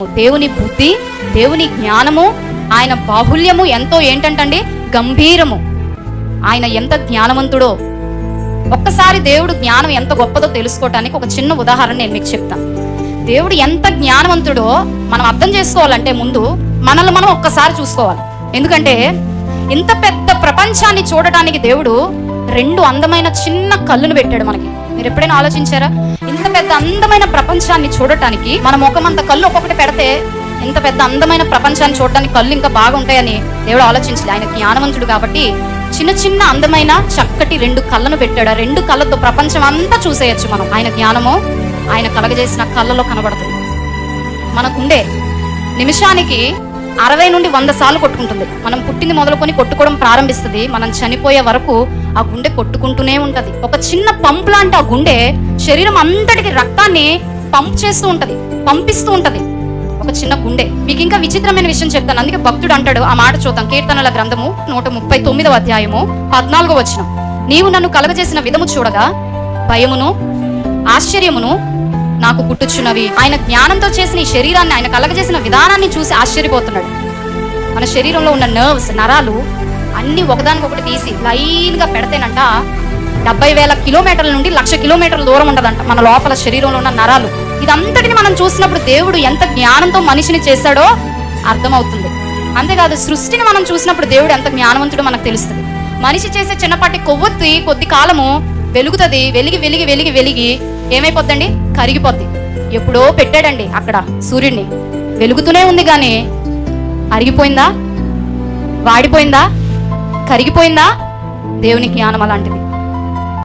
దేవుని బుద్ధి, దేవుని జ్ఞానము, ఆయన బాహుల్యము ఎంతో ఏంటంటండి గంభీరము. ఆయన ఎంత జ్ఞానవంతుడో, ఒక్కసారి దేవుడు జ్ఞానం ఎంత గొప్పదో తెలుసుకోవటానికి ఒక చిన్న ఉదాహరణ నేను మీకు చెప్తాను. దేవుడు ఎంత జ్ఞానవంతుడో మనం అర్థం చేసుకోవాలంటే ముందు మనల్ని మనం ఒక్కసారి చూసుకోవాలి. ఎందుకంటే ఇంత పెద్ద ప్రపంచాన్ని చూడటానికి దేవుడు 2 అందమైన చిన్న కళ్ళును పెట్టాడు మనకి. మీరు ఎప్పుడైనా ఆలోచించారా? ఇంత పెద్ద అందమైన ప్రపంచాన్ని చూడటానికి మన ముఖమంత కళ్ళు ఒక్కొక్కటి పెడితే ఇంత పెద్ద అందమైన ప్రపంచాన్ని చూడడానికి కళ్ళు ఇంకా బాగుంటాయని దేవుడు ఆలోచించలేదు. ఆయన జ్ఞానవంతుడు కాబట్టి చిన్న చిన్న అందమైన చక్కటి 2 కళ్ళను పెట్టాడు. ఆ 2 కళ్ళతో ప్రపంచం అంతా చూసేయచ్చు మనం. ఆయన జ్ఞానము ఆయన కలగజేసిన కళ్ళలో కనబడుతుంది. మనకుండే నిమిషానికి 60 నుండి 100 సార్లు కొట్టుకుంటుంది. మనం పుట్టింది మొదలుకొని కొట్టుకోవడం ప్రారంభిస్తుంది. మనం చనిపోయే వరకు ఆ గుండె కొట్టుకుంటూనే ఉంటది. ఒక చిన్న పంప్ లాంటి ఆ గుండె శరీరం అంతటికి రక్తాన్ని పంప్ చేస్తూ ఉంటది, పంపిస్తూ ఉంటది. ఒక చిన్న గుండె. మీకు ఇంకా విచిత్రమైన విషయం చెప్తాను. అందుకే భక్తుడు అంటాడు, ఆ మాట చూద్దాం. కీర్తనల గ్రంథము 139వ అధ్యాయము 14వ వచనం. నీవు నన్ను కలగజేసిన విధము చూడగా భయమును ఆశ్చర్యమును నాకు పుట్టుచున్నవి. ఆయన జ్ఞానంతో చేసిన ఈ శరీరాన్ని, ఆయన కలగజేసిన విధానాన్ని చూసి ఆశ్చర్యపోతున్నాడు. మన శరీరంలో ఉన్న నర్వ్స్, నరాలు అన్ని ఒకదానికొకటి తీసి లైన్ గా పెడితేనంట 70,000 కిలోమీటర్ల నుండి 1,00,000 కిలోమీటర్ల దూరం ఉండదంట మన లోపల శరీరంలో ఉన్న నరాలు. ఇదంతటిని మనం చూసినప్పుడు దేవుడు ఎంత జ్ఞానంతో మనిషిని చేశాడో అర్థమవుతుంది. అంతేకాదు, సృష్టిని మనం చూసినప్పుడు దేవుడు ఎంత జ్ఞానవంతుడో మనకు తెలుస్తుంది. మనిషి చేసే చిన్నపాటి కొవ్వొత్తి కొద్ది కాలము వెలుగుతుంది. వెలిగి వెలిగి వెలిగి వెలిగి ఏమైపోద్దండి? కరిగిపోద్ది. ఎప్పుడో పెట్టాడండి అక్కడ సూర్యుడిని, వెలుగుతూనే ఉంది కానీ అరిగిపోయిందా? వాడిపోయిందా? కరిగిపోయిందా? దేవుని జ్ఞానం అలాంటిది.